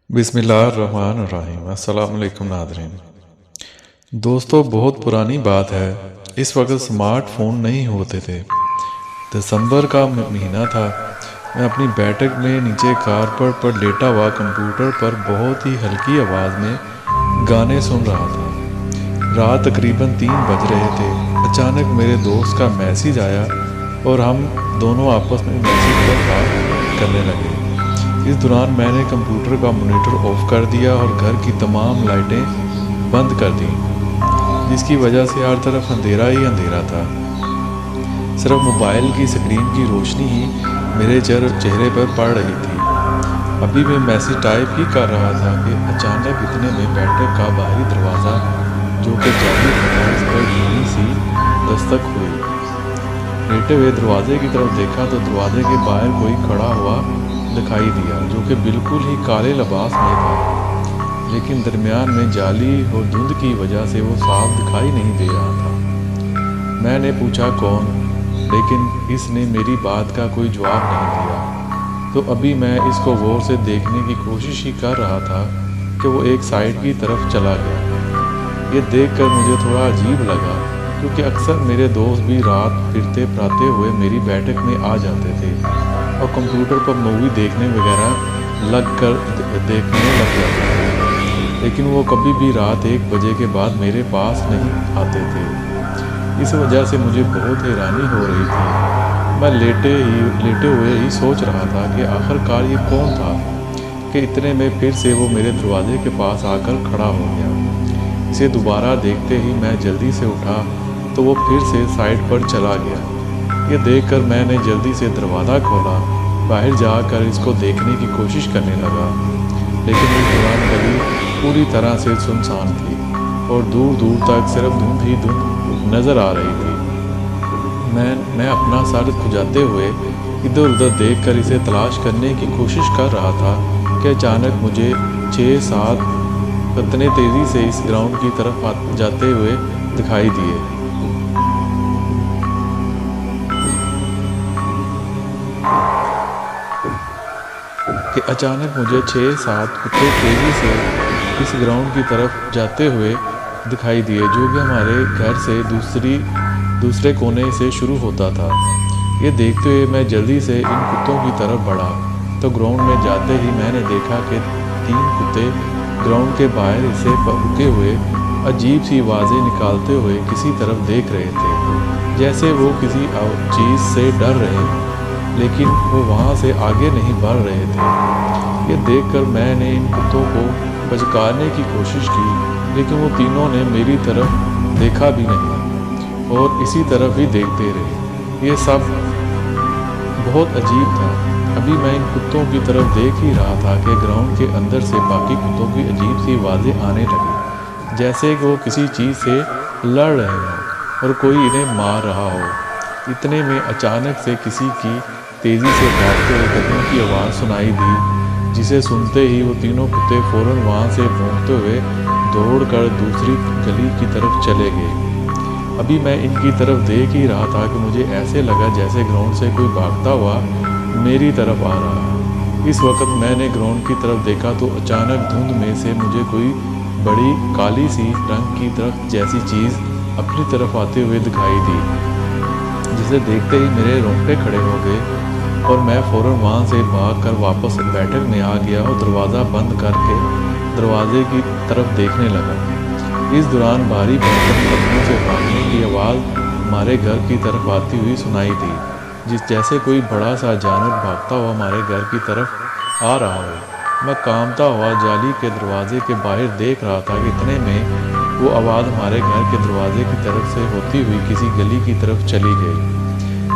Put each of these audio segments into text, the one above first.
बिस्मिल्लाहिर्रहमानिर्रहीम। अस्सलाम वालेकुम नाज़रीन। दोस्तों, बहुत पुरानी बात है। इस वक्त स्मार्टफोन नहीं होते थे। दिसंबर का महीना था। मैं अपनी बैठक में नीचे कारपेट पर लेटा हुआ कंप्यूटर पर बहुत ही हल्की आवाज़ में गाने सुन रहा था। रात तकरीबन 3 बज रहे थे। अचानक मेरे दोस्त का मैसेज आया और हम दोनों आपस में मैसेज पर बात करने लगे। इस दौरान मैंने कंप्यूटर का मॉनिटर ऑफ कर दिया और घर की तमाम लाइटें बंद कर दी, जिसकी वजह से हर तरफ अंधेरा ही अंधेरा था। सिर्फ मोबाइल की स्क्रीन की रोशनी ही मेरे चेहरे पर पड़ रही थी। अभी मैं मैसेज टाइप ही कर रहा था कि अचानक इतने में बैठक का बाहरी दरवाज़ा, जो कि जाली था, इस पर धीमी सी दस्तक हुई। लेटे हुए दरवाजे की तरफ देखा तो दरवाजे के बाहर कोई खड़ा हुआ दिखाई दिया, जो कि बिल्कुल ही काले लिबास में था, लेकिन दरमियान में जाली और धुंध की वजह से वो साफ दिखाई नहीं दे रहा था। मैंने पूछा कौन, लेकिन इसने मेरी बात का कोई जवाब नहीं दिया। तो अभी मैं इसको गौर से देखने की कोशिश ही कर रहा था कि वो एक साइड की तरफ चला गया। ये देखकर मुझे थोड़ा अजीब लगा, क्योंकि अक्सर मेरे दोस्त भी रात फिरते फराते हुए मेरी बैठक में आ जाते थे और कंप्यूटर पर मूवी देखने वगैरह देखने लग जाते थे, लेकिन वो कभी भी रात 1 बजे के बाद मेरे पास नहीं आते थे। इस वजह से मुझे बहुत हैरानी हो रही थी। मैं लेटे हुए ही सोच रहा था कि आखिरकार ये कौन था कि इतने में फिर से वो मेरे दरवाजे के पास आकर खड़ा हो गया। इसे दोबारा देखते ही मैं जल्दी से उठा तो वो फिर से साइड पर चला गया। ये देखकर मैंने जल्दी से दरवाज़ा खोला, बाहर जाकर इसको देखने की कोशिश करने लगा, लेकिन इस दौरान गली पूरी तरह से सुनसान थी और दूर दूर तक सिर्फ धुंध ही धुंध नज़र आ रही थी। मैं अपना सर खुजाते हुए इधर उधर देखकर इसे तलाश करने की कोशिश कर रहा था कि अचानक मुझे 6-7 इतने तेज़ी से इस ग्राउंड की तरफ जाते हुए दिखाई दिए। कि अचानक मुझे 6-7 कुत्ते तेज़ी से इस ग्राउंड की तरफ जाते हुए दिखाई दिए, जो कि हमारे घर से दूसरे कोने से शुरू होता था। ये देखते हुए मैं जल्दी से इन कुत्तों की तरफ बढ़ा तो ग्राउंड में जाते ही मैंने देखा कि 3 कुत्ते ग्राउंड के बाहर इसे रुके हुए अजीब सी आवाज़ें निकालते हुए किसी तरफ देख रहे थे, जैसे वो किसी चीज़ से डर रहे, लेकिन वो वहाँ से आगे नहीं बढ़ रहे थे। ये देखकर मैंने इन कुत्तों को बचकाने की कोशिश की, लेकिन वो तीनों ने मेरी तरफ देखा भी नहीं और इसी तरफ ही देखते रहे। ये सब बहुत अजीब था। अभी मैं इन कुत्तों की तरफ देख ही रहा था कि ग्राउंड के अंदर से बाकी कुत्तों की अजीब सी आवाज़ें आने लगी, जैसे कि वो किसी चीज़ से लड़ रहे हों और कोई इन्हें मार रहा हो। इतने में अचानक से किसी की तेज़ी से भागते हुए कदमों की आवाज़ सुनाई दी, जिसे सुनते ही वो तीनों कुत्ते फ़ौरन वहाँ से भौंकते हुए दौड़कर दूसरी गली की तरफ चले गए। अभी मैं इनकी तरफ देख ही रहा था कि मुझे ऐसे लगा जैसे ग्राउंड से कोई भागता हुआ मेरी तरफ आ रहा है। इस वक्त मैंने ग्राउंड की तरफ देखा तो अचानक धुंध में से मुझे कोई बड़ी काली सी रंग की तरफ जैसी चीज़ अपनी तरफ आते हुए दिखाई दी, जिसे देखते ही मेरे रोंगटे खड़े हो गए और मैं फ़ौरन वहाँ से भागकर वापस बैठक में आ गया और दरवाज़ा बंद करके दरवाजे की तरफ देखने लगा। इस दौरान भारी भरकम कदमों से भागने की आवाज़ हमारे घर की तरफ आती हुई सुनाई दी, जैसे कोई बड़ा सा जानवर भागता हुआ हमारे घर की तरफ आ रहा हो। मैं कांपता हुआ जाली के दरवाजे के बाहर देख रहा था कि इतने में वो आवाज़ हमारे घर के दरवाजे की तरफ से होती हुई किसी गली की तरफ चली गई।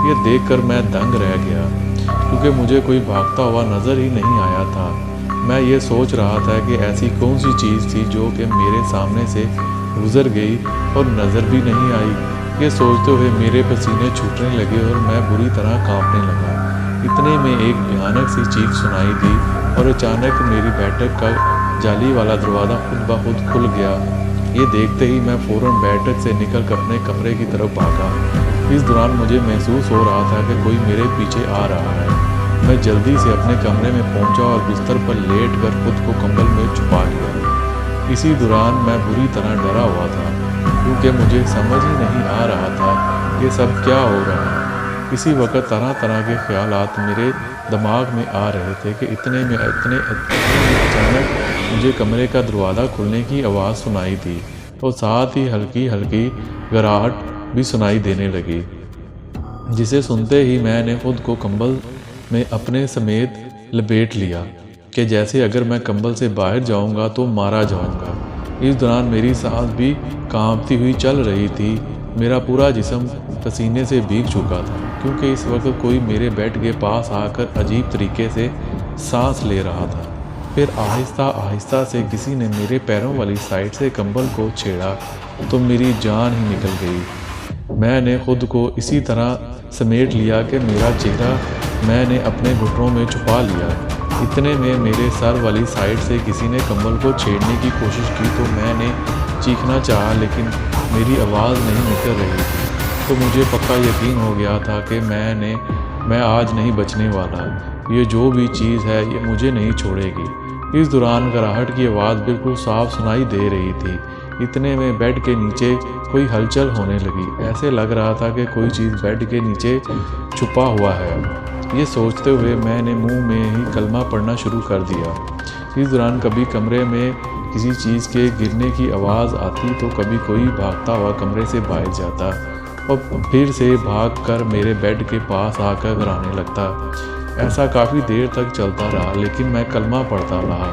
ये देखकर मैं दंग रह गया, क्योंकि मुझे कोई भागता हुआ नज़र ही नहीं आया था। मैं ये सोच रहा था कि ऐसी कौन सी चीज़ थी जो कि मेरे सामने से गुज़र गई और नज़र भी नहीं आई। ये सोचते हुए मेरे पसीने छूटने लगे और मैं बुरी तरह कांपने लगा। इतने में एक भयानक सी चीख सुनाई दी और अचानक मेरी बैठक का जाली वाला दरवाज़ा खुद ब खुद खुल गया। ये देखते ही मैं फ़ौरन बैठक से निकल कर अपने कमरे की तरफ भागा। इस दौरान मुझे महसूस हो रहा था कि कोई मेरे पीछे आ रहा है। मैं जल्दी से अपने कमरे में पहुंचा और बिस्तर पर लेट कर खुद को कंबल में छुपा लिया। इसी दौरान मैं बुरी तरह डरा हुआ था, क्योंकि मुझे समझ ही नहीं आ रहा था ये सब क्या हो रहा है। इसी वक्त तरह तरह के ख्यालात मेरे दिमाग में आ रहे थे कि इतने में अचानक मुझे कमरे का दरवाज़ा खुलने की आवाज़ सुनाई दी और साथ ही हल्की हल्की घराहट भी सुनाई देने लगी, जिसे सुनते ही मैंने खुद को कंबल में अपने समेत लपेट लिया कि जैसे अगर मैं कंबल से बाहर जाऊंगा तो मारा जाऊंगा। इस दौरान मेरी सांस भी कांपती हुई चल रही थी। मेरा पूरा जिस्म पसीने से भीग चुका था, क्योंकि इस वक्त कोई मेरे बेड के पास आकर अजीब तरीके से सांस ले रहा था। फिर आहिस्ता आहिस्ता से किसी ने मेरे पैरों वाली साइड से कंबल को छेड़ा तो मेरी जान ही निकल गई। मैंने खुद को इसी तरह समेट लिया कि मेरा चेहरा मैंने अपने घुटनों में छुपा लिया। इतने में मेरे सर वाली साइड से किसी ने कंबल को छेड़ने की कोशिश की तो मैंने चीखना चाहा, लेकिन मेरी आवाज़ नहीं निकल रही थी। तो मुझे पक्का यकीन हो गया था कि मैं आज नहीं बचने वाला। ये जो भी चीज़ है ये मुझे नहीं छोड़ेगी। इस दौरान घराहट की आवाज़ बिल्कुल साफ सुनाई दे रही थी। इतने में बेड के नीचे कोई हलचल होने लगी। ऐसे लग रहा था कि कोई चीज़ बेड के नीचे छुपा हुआ है। ये सोचते हुए मैंने मुंह में ही कलमा पढ़ना शुरू कर दिया। इस दौरान कभी कमरे में किसी चीज़ के गिरने की आवाज़ आती तो कभी कोई भागता हुआ कमरे से बाहर जाता और फिर से भागकर मेरे बेड के पास आकर घबराने लगता। ऐसा काफ़ी देर तक चलता रहा, लेकिन मैं कलमा पढ़ता रहा।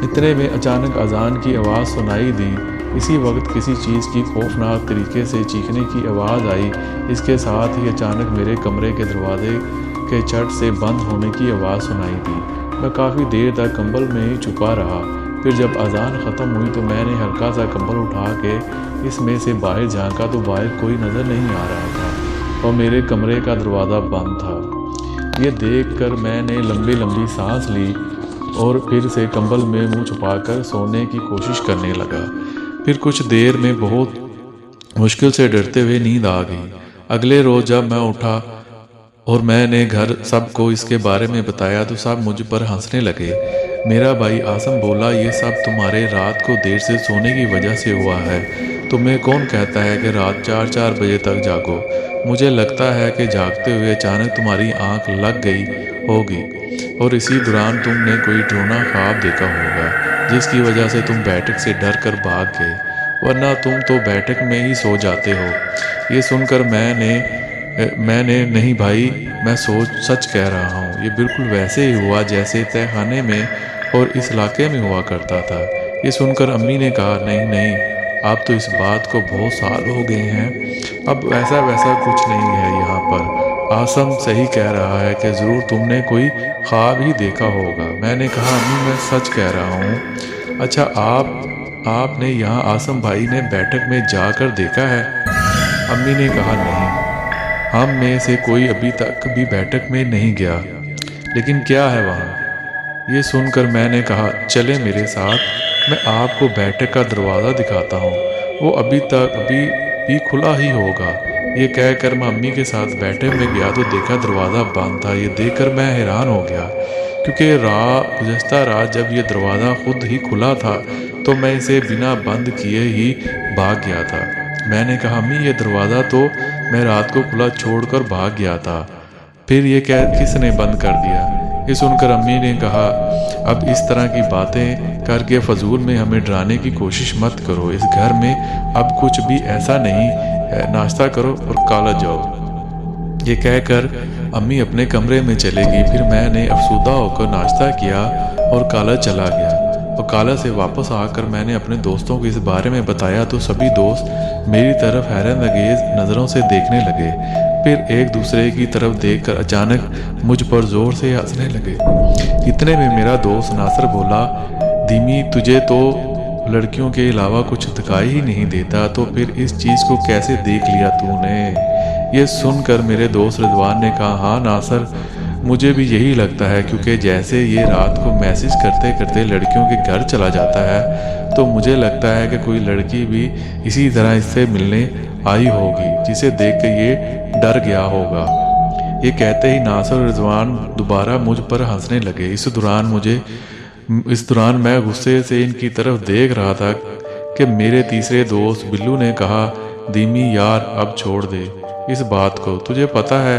इतने में अचानक अजान की आवाज़ सुनाई दी। इसी वक्त किसी चीज़ की खौफनाक तरीके से चीखने की आवाज़ आई। इसके साथ ही अचानक मेरे कमरे के दरवाजे के झट से बंद होने की आवाज़ सुनाई दी। मैं काफ़ी देर तक कंबल में ही छुपा रहा। फिर जब अजान ख़त्म हुई तो मैंने हल्का सा कंबल उठा के इसमें से बाहर झांका तो बाहर कोई नज़र नहीं आ रहा था और मेरे कमरे का दरवाज़ा बंद था। ये देखकर मैंने लंबी लंबी सांस ली और फिर से कंबल में मुंह छुपाकर सोने की कोशिश करने लगा। फिर कुछ देर में बहुत मुश्किल से डरते हुए नींद आ गई। अगले रोज़ जब मैं उठा और मैंने घर सबको इसके बारे में बताया तो सब मुझ पर हंसने लगे। मेरा भाई आसम बोला, ये सब तुम्हारे रात को देर से सोने की वजह से हुआ है। तुम्हें कौन कहता है कि रात 4-4 बजे तक जागो। मुझे लगता है कि जागते हुए अचानक तुम्हारी आंख लग गई होगी और इसी दौरान तुमने कोई डरावना ख्वाब देखा होगा, जिसकी वजह से तुम बैठक से डर कर भाग गए, वरना तुम तो बैठक में ही सो जाते हो। ये सुनकर मैंने नहीं भाई, मैं सच कह रहा हूँ। ये बिल्कुल वैसे ही हुआ जैसे तहखाने में और इस इलाके में हुआ करता था। ये सुनकर अम्मी ने कहा, नहीं नहीं, आप तो इस बात को बहुत साल हो गए हैं, अब ऐसा वैसा कुछ नहीं है यहाँ पर। आसम सही कह रहा है कि ज़रूर तुमने कोई ख्वाब ही देखा होगा। मैंने कहा, अम्मी मैं सच कह रहा हूँ। अच्छा, आपने यहाँ आसम भाई ने बैठक में जाकर देखा है? अम्मी ने कहा, नहीं, हम में से कोई अभी तक भी बैठक में नहीं गया, लेकिन क्या है वहाँ? ये सुनकर मैंने कहा, चले मेरे साथ, मैं आपको बैठक का दरवाज़ा दिखाता हूँ, वो अभी भी खुला ही होगा। ये कहकर मैं अम्मी के साथ बैठक में गया तो देखा दरवाज़ा बंद था। ये देखकर मैं हैरान हो गया, क्योंकि गुज़श्ता रात जब ये दरवाज़ा खुद ही खुला था तो मैं इसे बिना बंद किए ही भाग गया था। मैंने कहा, अम्मी ये दरवाज़ा तो मैं रात को खुला छोड़कर भाग गया था, फिर ये किसने बंद कर दिया? ये सुनकर अम्मी ने कहा, अब इस तरह की बातें करके फजूल में हमें डराने की कोशिश मत करो। इस घर में अब कुछ भी ऐसा नहीं है, नाश्ता करो और कॉलेज जाओ। ये कहकर अम्मी अपने कमरे में चले गई। फिर मैंने अफसुदा होकर नाश्ता किया और कॉलेज चला गया। और कॉलेज से वापस आकर मैंने अपने दोस्तों को इस बारे में बताया तो सभी दोस्त मेरी तरफ हैरानंगेज नज़रों से देखने लगे। फिर एक दूसरे की तरफ देखकर अचानक मुझ पर ज़ोर से हंसने लगे। इतने में मेरा दोस्त नासर बोला, धीमी, तुझे तो लड़कियों के अलावा कुछ दिखाई ही नहीं देता, तो फिर इस चीज़ को कैसे देख लिया तूने? ये सुनकर मेरे दोस्त रिजवान ने कहा, हाँ नासर, मुझे भी यही लगता है, क्योंकि जैसे ये रात को मैसेज करते करते लड़कियों के घर चला जाता है तो मुझे लगता है कि कोई लड़की भी इसी तरह इससे मिलने आई होगी, जिसे देख कर ये डर गया होगा। ये कहते ही नासिर और रिजवान दोबारा मुझ पर हंसने लगे। इस दौरान मैं गुस्से से इनकी तरफ देख रहा था कि मेरे तीसरे दोस्त बिल्लू ने कहा, धीमी यार अब छोड़ दे इस बात को, तुझे पता है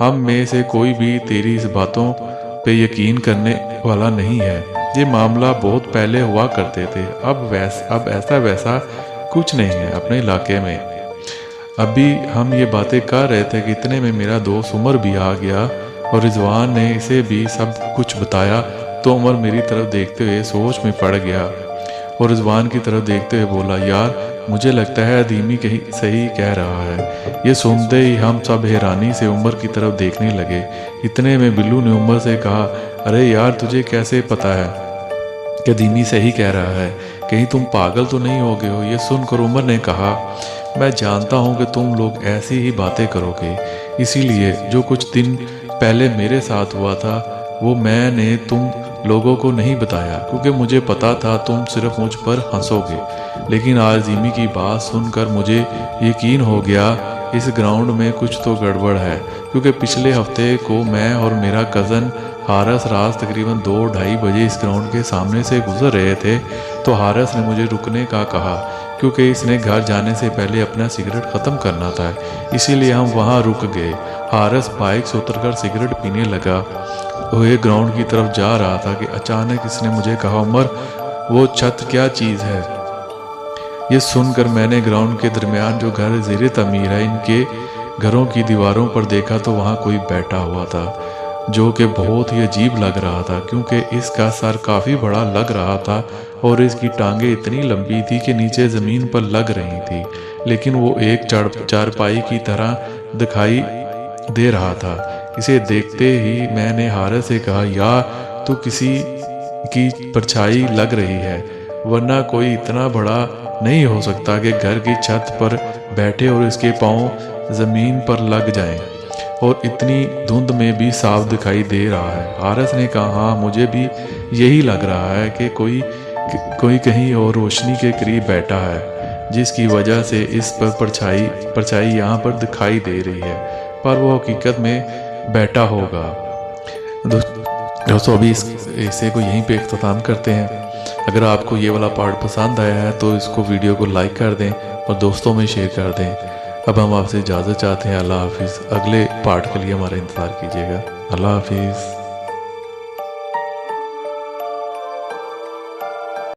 हम में से कोई भी तेरी इस बातों पे यकीन करने वाला नहीं है। ये मामला बहुत पहले हुआ करते थे, अब ऐसा वैसा कुछ नहीं है अपने इलाके में। अभी हम ये बातें कर रहे थे कि इतने में मेरा दोस्त उमर भी आ गया और रिजवान ने इसे भी सब कुछ बताया। तो उमर मेरी तरफ देखते हुए सोच में पड़ गया और रिजवान की तरफ देखते हुए बोला, यार मुझे लगता है अदीमी कहीं सही कह रहा है। ये सुनते ही हम सब हैरानी से उमर की तरफ देखने लगे। इतने में बिल्लू ने उमर से कहा, अरे यार तुझे कैसे पता है कि अदीमी सही कह रहा है, कहीं तुम पागल तो नहीं हो गए हो। ये सुनकर उमर ने कहा, मैं जानता हूँ कि तुम लोग ऐसी ही बातें करोगे, इसीलिए जो कुछ दिन पहले मेरे साथ हुआ था वो मैंने तुम लोगों को नहीं बताया, क्योंकि मुझे पता था तुम सिर्फ मुझ पर हंसोगे। लेकिन आज जिमी की बात सुनकर मुझे यकीन हो गया इस ग्राउंड में कुछ तो गड़बड़ है, क्योंकि पिछले हफ्ते को मैं और मेरा कज़न हारस रात तकरीबन 2-2:30 बजे इस ग्राउंड के सामने से गुजर रहे थे तो हारस ने मुझे रुकने का कहा, क्योंकि इसने घर जाने से पहले अपना सिगरेट ख़त्म करना था। इसीलिए हम वहाँ रुक गए। हारस बाइक से उतरकर सिगरेट पीने लगा हुए ग्राउंड की तरफ जा रहा था कि अचानक इसने मुझे कहा, उमर वो छत क्या चीज़ है। ये सुनकर मैंने ग्राउंड के दरमियान जो घर ज़ेरे तमीर है इनके घरों की दीवारों पर देखा तो वहाँ कोई बैठा हुआ था, जो कि बहुत ही अजीब लग रहा था, क्योंकि इसका सर काफ़ी बड़ा लग रहा था और इसकी टांगें इतनी लंबी थी कि नीचे ज़मीन पर लग रही थी, लेकिन वो एक चारपाई की तरह दिखाई दे रहा था। इसे देखते ही मैंने हारस से कहा, यार तू किसी की परछाई लग रही है, वरना कोई इतना बड़ा नहीं हो सकता कि घर की छत पर बैठे और इसके पाँव ज़मीन पर लग जाएं, और इतनी धुंध में भी साफ दिखाई दे रहा है। हारस ने कहा, हाँ मुझे भी यही लग रहा है कि कोई कहीं और रोशनी के करीब बैठा है, जिसकी वजह से इस पर परछाई यहाँ पर दिखाई दे रही है, पर वो हकीकत में बैठा होगा। दोस्तों अभी इसे को यहीं पे इख्तिताम करते हैं। अगर आपको ये वाला पार्ट पसंद आया है तो इसको वीडियो को लाइक कर दें और दोस्तों में शेयर कर दें। अब हम आपसे इजाज़त चाहते हैं। अल्लाह हाफिज़। अगले पार्ट के लिए हमारा इंतज़ार कीजिएगा। अल्लाह हाफिज़।